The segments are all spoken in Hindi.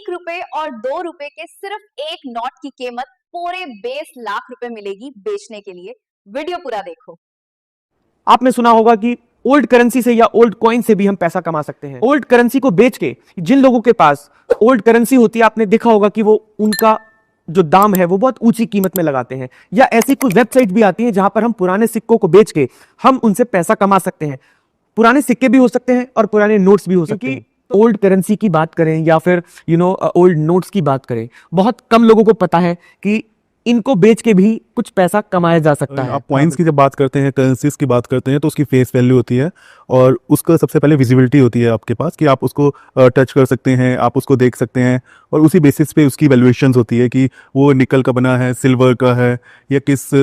₹1 और ₹2 के सिर्फ एक नोट की कीमत पूरे 20 लाख रुपए मिलेगी बेचने के लिए। वीडियो पूरा देखो। आपने सुना होगा कि ओल्ड करेंसी से या ओल्ड कॉइन से भी हम पैसा कमा सकते हैं। ओल्ड करेंसी को बेच के जिन लोगों के पास ओल्ड करेंसी होती है, आपने देखा होगा कि वो उनका जो दाम है वो बहुत ऊंची कीमत में लगाते हैं। या ऐसी कुछ वेबसाइट भी आती हैं जहां पर हम पुराने सिक्कों को बेच के हम उनसे पैसा कमा सकते हैं। पुराने सिक्के भी हो सकते हैं और पुराने नोट्स भी हो सकते हैं। ओल्ड करेंसी की बात करें या फिर ओल्ड नोट्स की बात करें, बहुत कम लोगों को पता है कि इनको बेच के भी कुछ पैसा कमाया जा सकता है। आप कॉइन्स की जब बात करते हैं, करेंसीज की बात करते हैं, तो उसकी फेस वैल्यू होती है और उसका सबसे पहले विजिबिलिटी होती है आपके पास कि आप उसको टच कर सकते हैं, आप उसको देख सकते हैं और उसी बेसिस पे उसकी वैल्यूएशंस होती है कि वो निकल का बना है, सिल्वर का है या किस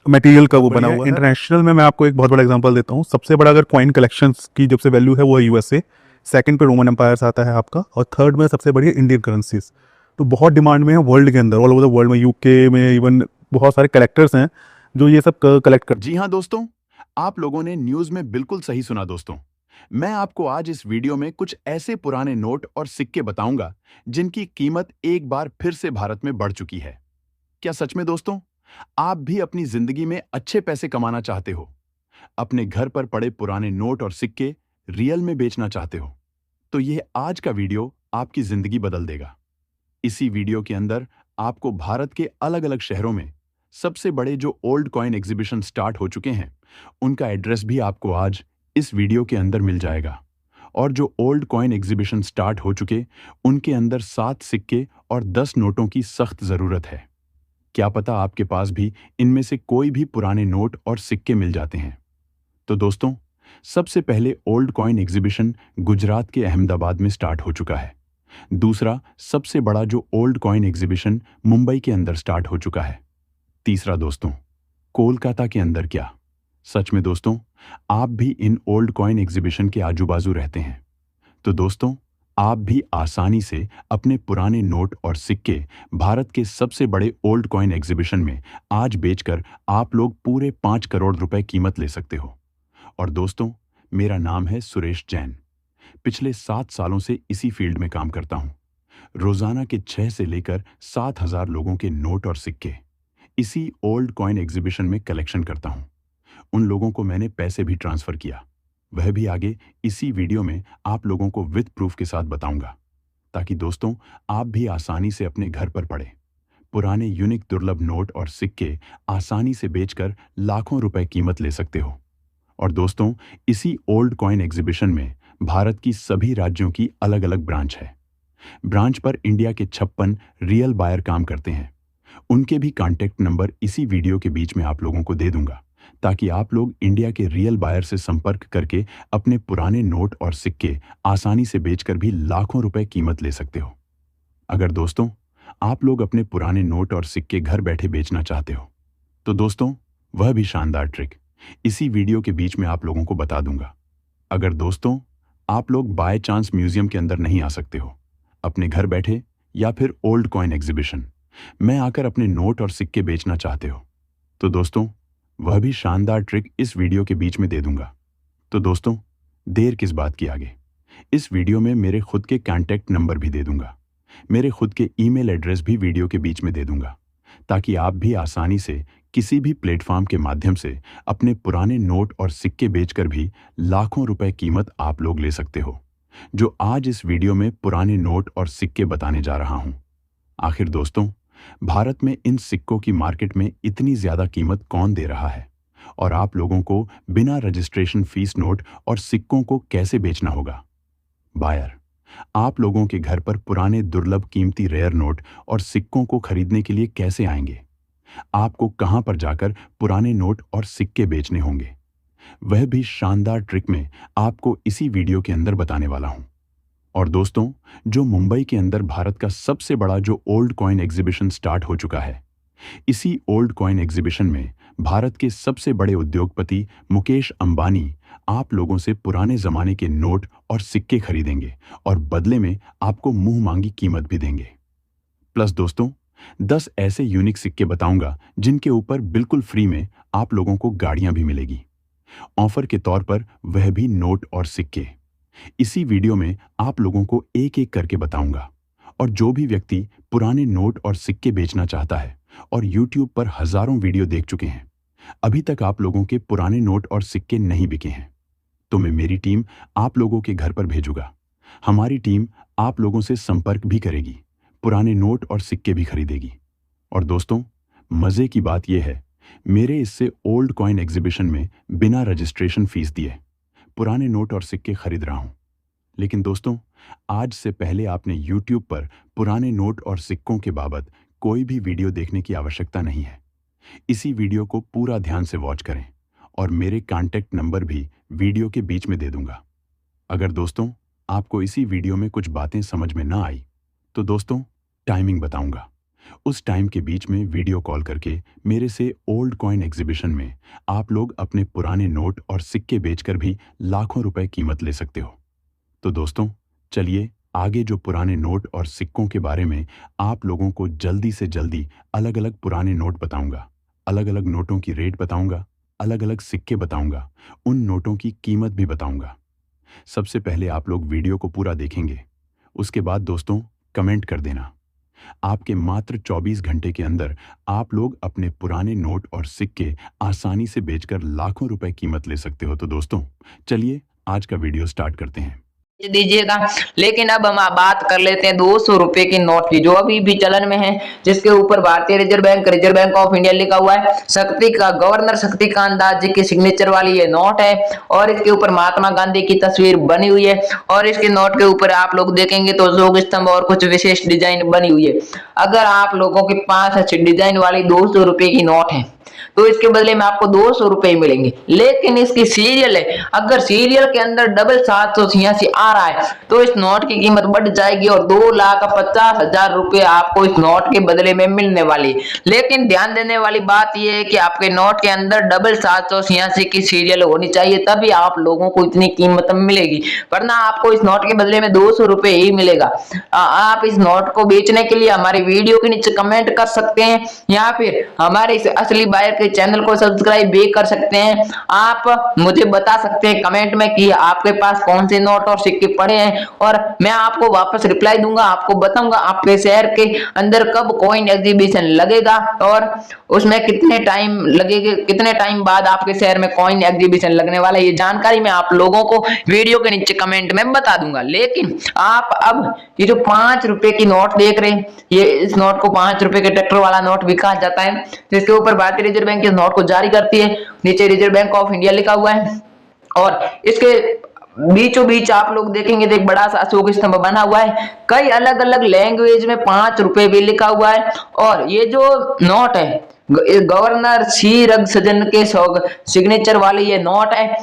मटेरियल का वो बना हुआ है। इंटरनेशनल में मैं आपको एक बहुत बड़ा एग्जांपल देता हूँ। सबसे बड़ा अगर कॉइन कलेक्शंस की जब से वैल्यू है वो है यूएसए, सेकंड पे रोमन एम्पायर्स आता है आपका, और थर्ड में सबसे बड़ी है इंडियन करेंसीज। तो बहुत डिमांड में है वर्ल्ड के अंदर, ऑल ओवर द वर्ल्ड में, यूके में इवन बहुत सारे कलेक्टर्स हैं जो ये सब कलेक्ट कर। जी हाँ दोस्तों, आप लोगों ने न्यूज में बिल्कुल सही सुना दोस्तों। मैं आपको आज इस वीडियो में कुछ ऐसे पुराने नोट और सिक्के बताऊंगा जिनकी कीमत एक बार फिर से भारत में बढ़ चुकी है। क्या सच में दोस्तों आप भी अपनी जिंदगी में अच्छे पैसे कमाना चाहते हो? अपने घर पर पड़े पुराने नोट और सिक्के रियल में बेचना चाहते हो? तो यह आज का वीडियो आपकी जिंदगी बदल देगा। इसी वीडियो के अंदर आपको भारत के अलग अलग शहरों में सबसे बड़े जो ओल्ड कॉइन एग्जीबिशन स्टार्ट हो चुके हैं उनका एड्रेस भी आपको आज इस वीडियो के अंदर मिल जाएगा। और जो ओल्ड कॉइन एग्जीबिशन स्टार्ट हो चुके उनके अंदर 7 सिक्के और 10 नोटों की सख्त जरूरत है। क्या पता आपके पास भी इनमें से कोई भी पुराने नोट और सिक्के मिल जाते हैं। तो दोस्तों, सबसे पहले ओल्ड कॉइन एग्जीबिशन गुजरात के अहमदाबाद में स्टार्ट हो चुका है। दूसरा सबसे बड़ा जो ओल्ड कॉइन एग्जीबिशन मुंबई के अंदर स्टार्ट हो चुका है। तीसरा दोस्तों, कोलकाता के अंदर। क्या सच में दोस्तों आप भी इन ओल्ड कॉइन एग्जीबिशन के आजू बाजू रहते हैं? तो दोस्तों, आप भी आसानी से अपने पुराने नोट और सिक्के भारत के सबसे बड़े ओल्ड कॉइन एग्जीबिशन में आज बेचकर आप लोग पूरे 5 करोड़ रुपए कीमत ले सकते हो। और दोस्तों, मेरा नाम है सुरेश जैन। पिछले 7 सालों से इसी फील्ड में काम करता हूं। रोजाना के 6 से लेकर 7,000 लोगों के नोट और सिक्के इसी ओल्ड कॉइन एग्जीबिशन में कलेक्शन करता हूं। उन लोगों को मैंने पैसे भी ट्रांसफर किया, वह भी आगे इसी वीडियो में आप लोगों को विद प्रूफ के साथ बताऊंगा, ताकि दोस्तों आप भी आसानी से अपने घर पर पड़े पुराने यूनिक दुर्लभ नोट और सिक्के आसानी से बेचकर लाखों रुपए कीमत ले सकते हो। और दोस्तों, इसी ओल्ड कॉइन एग्जीबिशन में भारत की सभी राज्यों की अलग अलग ब्रांच है। ब्रांच पर इंडिया के 56 रियल बायर काम करते हैं। उनके भी कॉन्टैक्ट नंबर इसी वीडियो के बीच में आप लोगों को दे दूंगा, ताकि आप लोग इंडिया के रियल बायर से संपर्क करके अपने पुराने नोट और सिक्के आसानी से बेचकर भी लाखों रुपए कीमत ले सकते हो। अगर दोस्तों आप लोग अपने पुराने नोट और सिक्के घर बैठे बेचना चाहते हो, तो दोस्तों वह भी शानदार ट्रिक इसी वीडियो के बीच में आप लोगों को बता दूंगा। अगर दोस्तों आप लोग बाय चांस म्यूजियम के अंदर नहीं आ सकते हो, अपने घर बैठे या फिर ओल्ड कॉइन एग्जीबिशन में आकर अपने नोट और सिक्के बेचना चाहते हो, तो दोस्तों वह भी शानदार ट्रिक इस वीडियो के बीच में दे दूंगा। तो दोस्तों, देर किस बात की, आगे इस वीडियो में मेरे खुद के कॉन्टैक्ट नंबर भी दे दूंगा, मेरे खुद के ईमेल एड्रेस भी वीडियो के बीच में दे दूंगा, ताकि आप भी आसानी से किसी भी प्लेटफॉर्म के माध्यम से अपने पुराने नोट और सिक्के बेचकर भी लाखों रुपए कीमत आप लोग ले सकते हो, जो आज इस वीडियो में पुराने नोट और सिक्के बताने जा रहा हूं। आखिर दोस्तों, भारत में इन सिक्कों की मार्केट में इतनी ज्यादा कीमत कौन दे रहा है, और आप लोगों को बिना रजिस्ट्रेशन फीस नोट और सिक्कों को कैसे बेचना होगा? बायर आप लोगों के घर पर पुराने दुर्लभ कीमती रेयर नोट और सिक्कों को खरीदने के लिए कैसे आएंगे? आपको कहां पर जाकर पुराने नोट और सिक्के बेचने होंगे? वह भी शानदार ट्रिक में आपको इसी वीडियो के अंदर बताने वाला हूं। और दोस्तों, जो मुंबई के अंदर भारत का सबसे बड़ा जो ओल्ड कॉइन एग्जीबिशन स्टार्ट हो चुका है, इसी ओल्ड कॉइन एग्जीबिशन में भारत के सबसे बड़े उद्योगपति मुकेश अंबानी आप लोगों से पुराने जमाने के नोट और सिक्के खरीदेंगे और बदले में आपको मुंह मांगी कीमत भी देंगे। प्लस दोस्तों, 10 ऐसे यूनिक सिक्के बताऊंगा जिनके ऊपर बिल्कुल फ्री में आप लोगों को गाड़ियां भी मिलेगी, ऑफर के तौर पर, वह भी नोट और सिक्के। इसी वीडियो में आप लोगों को एक एक करके बताऊंगा और जो भी व्यक्ति पुराने नोट और सिक्के बेचना चाहता है और YouTube पर हजारों वीडियो देख चुके हैं, अभी तक आप लोगों के पुराने नोट और सिक्के नहीं बिके हैं, तो मैं मेरी टीम आप लोगों के घर पर भेजूंगा। हमारी टीम आप लोगों से संपर्क भी करेगी, पुराने नोट और सिक्के भी खरीदेगी। और दोस्तों, मजे की बात यह है, मेरे इससे ओल्ड कॉइन एग्जीबिशन में बिना रजिस्ट्रेशन फीस दिए पुराने नोट और सिक्के खरीद रहा हूं। लेकिन दोस्तों, आज से पहले आपने YouTube पर पुराने नोट और सिक्कों के बाबत कोई भी वीडियो देखने की आवश्यकता नहीं है। इसी वीडियो को पूरा ध्यान से वॉच करें और मेरे कॉन्टैक्ट नंबर भी वीडियो के बीच में दे दूंगा। अगर दोस्तों आपको इसी वीडियो में कुछ बातें समझ में ना आई तो दोस्तों टाइमिंग बताऊंगा। उस टाइम के बीच में वीडियो कॉल करके मेरे से ओल्ड कॉइन एग्जीबिशन में आप लोग अपने पुराने नोट और सिक्के बेचकर भी लाखों रुपए कीमत ले सकते हो। तो दोस्तों चलिए आगे जो पुराने नोट और सिक्कों के बारे में आप लोगों को जल्दी से जल्दी अलग अलग पुराने नोट बताऊंगा, अलग अलग नोटों की रेट बताऊंगा, अलग अलग सिक्के बताऊंगा, उन नोटों की कीमत भी बताऊंगा। सबसे पहले आप लोग वीडियो को पूरा देखेंगे, उसके बाद दोस्तों कमेंट कर देना। आपके मात्र 24 घंटे के अंदर आप लोग अपने पुराने नोट और सिक्के आसानी से बेचकर लाखों रुपए कीमत ले सकते हो। तो दोस्तों चलिए आज का वीडियो स्टार्ट करते हैं। दीजिएगा। लेकिन अब हम बात कर लेते हैं 200 रुपए की नोट की, जो अभी भी चलन में है, जिसके ऊपर भारतीय रिजर्व बैंक ऑफ इंडिया लिखा हुआ है। गवर्नर शक्तिकांत दास जी की सिग्नेचर वाली ये नोट है और इसके ऊपर महात्मा गांधी की तस्वीर बनी हुई है और इसके नोट के ऊपर आप लोग देखेंगे तो योग स्तंभ और कुछ विशेष डिजाइन बनी हुई है। अगर आप लोगों के पास अच्छी डिजाइन वाली 200 रुपए की नोट है तो इसके बदले में आपको 200 रुपए मिलेंगे। लेकिन इसकी सीरियल है, अगर सीरियल के अंदर 786 आ रहा है तो इस नोट की कीमत बढ़ जाएगी और 2,50,000 रुपए आपको इस नोट के बदले में मिलने वाली। लेकिन ध्यान देने वाली बात यह है कि आपके नोट के अंदर 786 की सीरियल होनी चाहिए, तभी आप लोगों को इतनी कीमत मिलेगी, वरना आपको इस नोट के बदले में 200 रुपए ही मिलेगा। आप इस नोट को बेचने के लिए हमारे वीडियो के नीचे कमेंट कर सकते हैं या फिर हमारे असली बायर के चैनल को सब्सक्राइब भी कर सकते हैं। आप मुझे बता सकते हैं कमेंट में कि आपके पास कौन से नोट और सिक्के पड़े हैं और मैं आपको वापस रिप्लाई दूंगा, आपको बताऊंगा आपके शहर के अंदर कब कॉइन एग्जीबिशन लगेगा और उसमें कितने टाइम लगेगा, कितने टाइम बाद आपके शहर में कॉइन एग्जीबिशन लगने वाला है। ये जानकारी मैं आप लोगों को वीडियो के नीचे कमेंट में बता दूंगा। लेकिन आप अब ये जो 5 रुपए की नोट देख रहे हैं, ये इस नोट को 5 रुपए के ट्रैक्टर वाला नोट भी कहा जाता है, जिसके ऊपर भारतीय रिजर्व बैंक इस नोट को जारी करती है। नीचे रिजर्व बैंक ऑफ इंडिया लिखा हुआ है और इसके बीचों बीच आप लोग देखेंगे तो एक बड़ा सा अशोक स्तंभ बना हुआ है। कई अलग अलग लैंग्वेज में 5 रुपए भी लिखा हुआ है और ये जो नोट है गवर्नर सी रघुसदन के सिग्नेचर वाली ये नोट है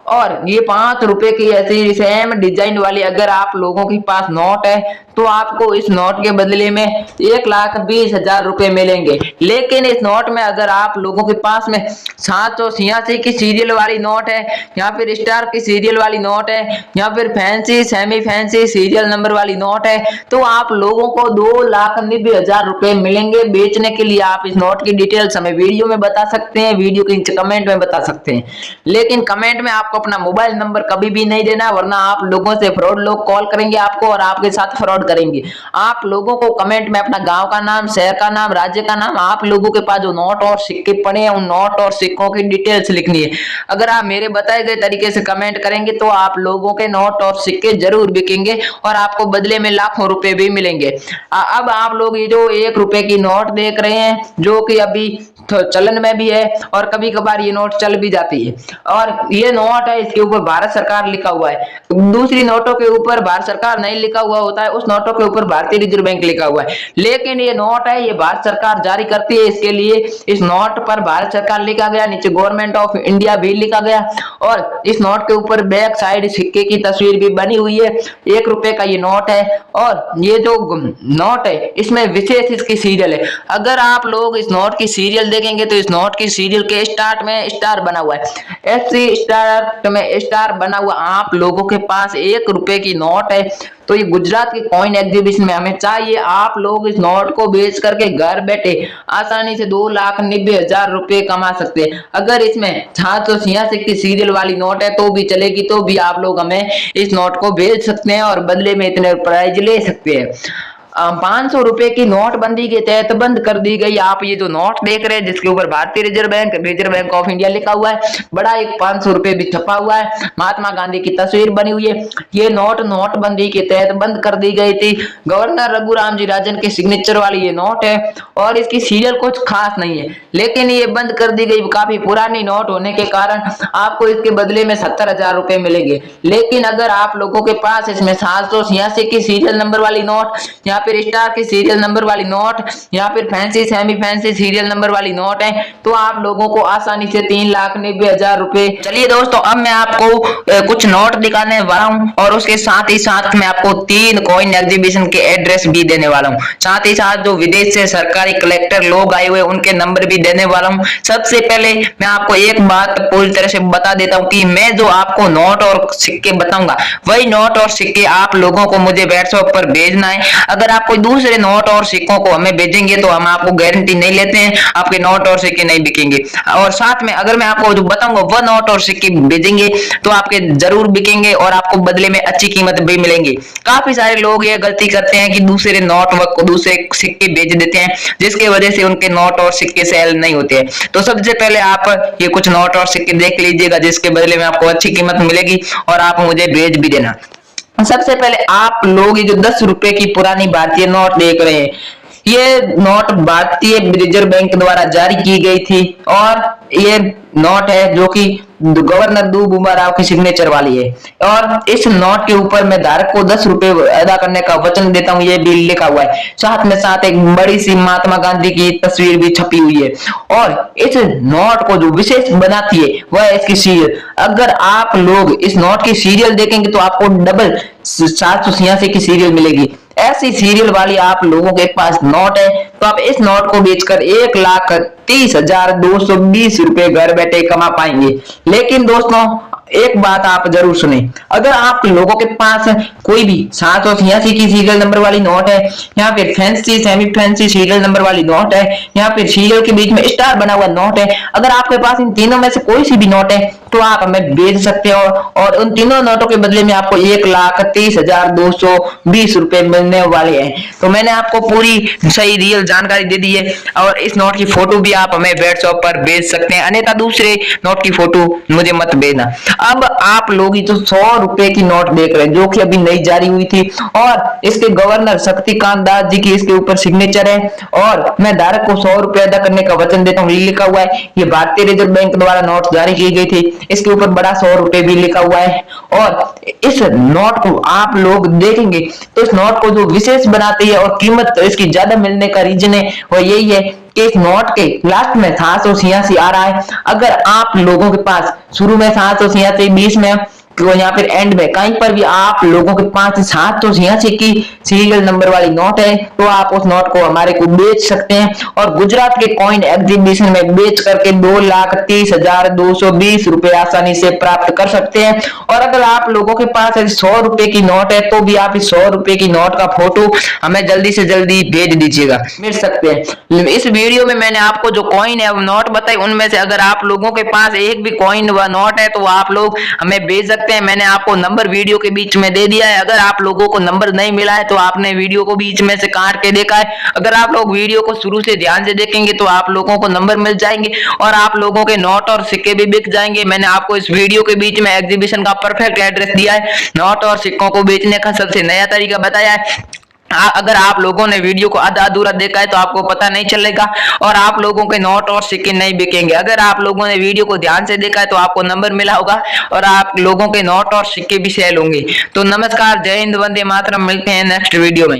और ये 5 रुपए की ऐसी सेम डिजाइन वाली अगर आप लोगों के पास नोट है तो आपको इस नोट के बदले में 1,20,000 रुपए मिलेंगे। लेकिन इस नोट में अगर आप लोगों के पास में 786 की सीरियल वाली नोट है या फिर स्टार की सीरियल वाली नोट है या फिर fancy semi fancy serial number वाली नोट है तो आप लोगों को 2,90,000 रुपए मिलेंगे बेचने के लिए। आप इस नोट की डिटेल्स हमें वीडियो में बता सकते हैं, वीडियो के नीचे कमेंट में बता सकते हैं। लेकिन कमेंट में आपको अपना मोबाइल नंबर कभी भी नहीं देना, वरना आप लोगों से फ्रॉड लोग कॉल करेंगे आपको और आपके साथ फ्रॉड करेंगे। आप लोगों को कमेंट में अपना गांव का नाम, शहर का नाम, राज्य का नाम, आप लोगों के पास जो नोट और सिक्के पड़े हैं उन नोट और सिक्कों की डिटेल्स लिखनी है। अगर आप मेरे बताए गए तरीके से कमेंट करेंगे तो आप लोगों के नोट और सिक्के जरूर बिकेंगे और आपको बदले में लाखों रुपए भी मिलेंगे। अब आप लोग ये जो 1 रुपए की नोट देख रहे हैं जो कि अभी चलन में भी है और कभी कभार ये नोट चल भी जाती है और ये नोट है, इसके ऊपर भारत सरकार लिखा हुआ है। दूसरी नोटों के ऊपर भारत सरकार नहीं लिखा हुआ होता है, उस नोटों के ऊपर भारतीय रिजर्व बैंक लिखा हुआ है। लेकिन ये नोट है, ये भारत सरकार जारी करती है, इसके लिए इस नोट पर भारत सरकार लिखा गया, नीचे गवर्नमेंट ऑफ इंडिया भी लिखा गया और इस नोट के ऊपर बैक साइड सिक्के की तस्वीर भी बनी हुई है। 1 रुपए का ये नोट है और ये जो नोट है इसमें विशेष इसकी सीरियल है। अगर आप लोग इस नोट की सीरियल देखेंगे तो इस नोट की सीरियल के स्टार्ट में स्टार बना हुआ है, ऐसी स्टार्ट में स्टार बना हुआ। आप लोगों के पास 1 रुपए की नोट है तो ये गुजरात के कॉइन एग्जीबिशन में हमें चाहिए। आप लोग इस नोट को बेच करके घर बैठे आसानी से 2,90,000 रुपए कमा सकते हैं। अगर इसमें 786 की सीरियल वाली नोट है तो भी चलेगी, तो भी आप लोग हमें इस नोट को बेच सकते हैं और बदले में इतने प्राइज ले सकते हैं। 500 रुपए की नोटबंदी के तहत बंद कर दी गई। आप ये जो नोट देख रहे हैं जिसके ऊपर भारतीय रिजर्व बैंक ऑफ इंडिया लिखा हुआ है, बड़ा एक 500 रुपए भी छपा हुआ है, महात्मा गांधी की तस्वीर बनी हुई है। ये नोटबंदी के तहत बंद कर दी गई थी। गवर्नर रघुराम जी राजन के सिग्नेचर वाली ये नोट है और इसकी सीरियल कुछ खास नहीं है, लेकिन ये बंद कर दी गई। काफी पुरानी नोट होने के कारण आपको इसके बदले में 70,000 रुपए मिलेंगे। लेकिन अगर आप लोगों के पास इसमें 786 की सीरियल नंबर वाली नोट या फिर स्टार की सीरियल नंबर वाली नोट या फिर fancy semi fancy serial number वाली नोट है तो आप लोगों को आसानी से 3,90,000 रुपए। चलिए दोस्तों, अब मैं आपको कुछ नोट दिखाने वाला हूं और उसके साथ ही साथ मैं आपको 3 कॉइन एग्जीबिशन के एड्रेस भी देने वाला हूं। साथ ही साथ जो विदेश से सरकारी कलेक्टर लोग आए हुए उनके नंबर भी देने वाला हूं। सबसे पहले मैं आपको एक बात पूरी तरह से बता देता हूं कि मैं जो आपको नोट और सिक्के बताऊंगा वही नोट और सिक्के आप लोगों को मुझे व्हाट्सएप पर भेजना है। अगर आप कोई दूसरे नोट और सिक्कों को हमें भेजेंगे तो हम आपको गारंटी नहीं लेते हैं, आपके नोट और सिक्के नहीं बिकेंगे। और साथ में अगर मैं आपको जो बताऊंगा वह नोट और सिक्के भेजेंगे तो आपके जरूर बिकेंगे और आपको बदले में अच्छी कीमत भी मिलेंगी। काफी सारे लोग ये गलती करते हैं कि दूसरे नोट व दूसरे सिक्के भेज देते हैं जिसकी वजह से उनके नोट और सिक्के सेल नहीं होते हैं। तो सबसे पहले आप ये कुछ नोट और सिक्के देख लीजिएगा जिसके बदले में आपको अच्छी कीमत मिलेगी और आप मुझे भेज भी देना। सबसे पहले आप लोग ये जो 10 रुपए की पुरानी भारतीय नोट देख रहे हैं, ये नोट भारतीय रिजर्व बैंक द्वारा जारी की गई थी और ये नोट है जो कि गवर्नर दू बुमा राव की सिग्नेचर वाली है। और इस नोट के ऊपर मैं धारक को 10 रुपए अदा करने का वचन देता हूँ, ये भी लिखा हुआ है। साथ में साथ एक बड़ी सी महात्मा गांधी की तस्वीर भी छपी हुई है। और इस नोट को जो विशेष बनाती है वह है इसकी सीरियल। अगर आप लोग इस नोट की सीरियल देखेंगे तो आपको डबल 786 की सीरियल मिलेगी। ऐसी सीरियल वाली आप लोगों के पास नोट है तो आप इस नोट को बेचकर 1,30,220 रुपए घर बैठे कमा पाएंगे। लेकिन दोस्तों एक बात आप जरूर सुने, अगर आप लोगों के पास कोई भी 786 की सीरियल नंबर वाली नोट है या फिर fancy semi fancy serial number वाली नोट है या फिर सीरियल के बीच में स्टार बना हुआ नोट है, अगर आपके पास इन तीनों में से कोई सी भी नोट है तो आप हमें भेज सकते हो और उन तीनों नोटों के बदले में आपको 1,30,220 रुपए मिलने वाले हैं। तो मैंने आपको पूरी सही रियल जानकारी दे दी है और इस नोट की फोटो भी आप हमें व्हाट्सएप पर भेज सकते हैं, अन्यथा दूसरे नोट की फोटो मुझे मत भेजना। अब आप लोग ही तो 100 रुपए की नोट देख रहे हैं जो कि अभी नई जारी हुई थी और इसके गवर्नर शक्तिकांत दास जी की इसके ऊपर सिग्नेचर है और मैं धारक को 100 रुपए अदा करने का वचन देता हूँ, लिखा हुआ है। ये भारतीय रिजर्व बैंक द्वारा नोट जारी की गई थी, इसके ऊपर बड़ा 100 रुपए भी लिखा हुआ है। और इस नोट को आप लोग देखेंगे तो इस नोट को जो विशेष बनाती है और कीमत इसकी ज्यादा मिलने का रीजन है वो यही है कि इस नोट के लास्ट में 786 आ रहा है। अगर आप लोगों के पास शुरू में 786, बीच में तो यहाँ फिर एंड में कहीं पर भी आप लोगों के पास 786 की सीरियल नंबर वाली नोट है तो आप उस नोट को हमारे को बेच सकते हैं और गुजरात के कॉइन एग्जीबिशन में बेच करके 2,30,220 रुपए आसानी से प्राप्त कर सकते हैं। और अगर आप लोगों के पास 100 रुपए की नोट है तो भी आप इस 100 रुपए की नोट का फोटो हमें जल्दी से जल्दी भेज दीजिएगा, मिल सकते हैं। इस वीडियो में मैंने आपको जो कॉइन है नोट बताई उनमें से अगर आप लोगों के पास एक भी कॉइन व नोट है तो आप लोग हमें भेज सकते हैं। मैंने आपको नंबर वीडियो के बीच में दे दिया है। अगर आप लोगों को नंबर नहीं मिला है तो आपने वीडियो को बीच में से काट के देखा है। अगर आप लोग वीडियो को शुरू से ध्यान से देखेंगे तो आप लोगों को नंबर मिल जाएंगे और आप लोगों के नोट और सिक्के भी बिक जाएंगे। मैंने आपको इस वीडियो के बीच में एग्जीबिशन का परफेक्ट एड्रेस दिया है, नोट और सिक्कों को बेचने का सबसे नया तरीका बताया है। अगर आप लोगों ने वीडियो को आधा अधूरा देखा है तो आपको पता नहीं चलेगा और आप लोगों के नोट और सिक्के नहीं बिकेंगे। अगर आप लोगों ने वीडियो को ध्यान से देखा है तो आपको नंबर मिला होगा और आप लोगों के नोट और सिक्के भी सेल होंगे। तो नमस्कार, जय हिंद, वंदे मातरम। मिलते हैं नेक्स्ट वीडियो में।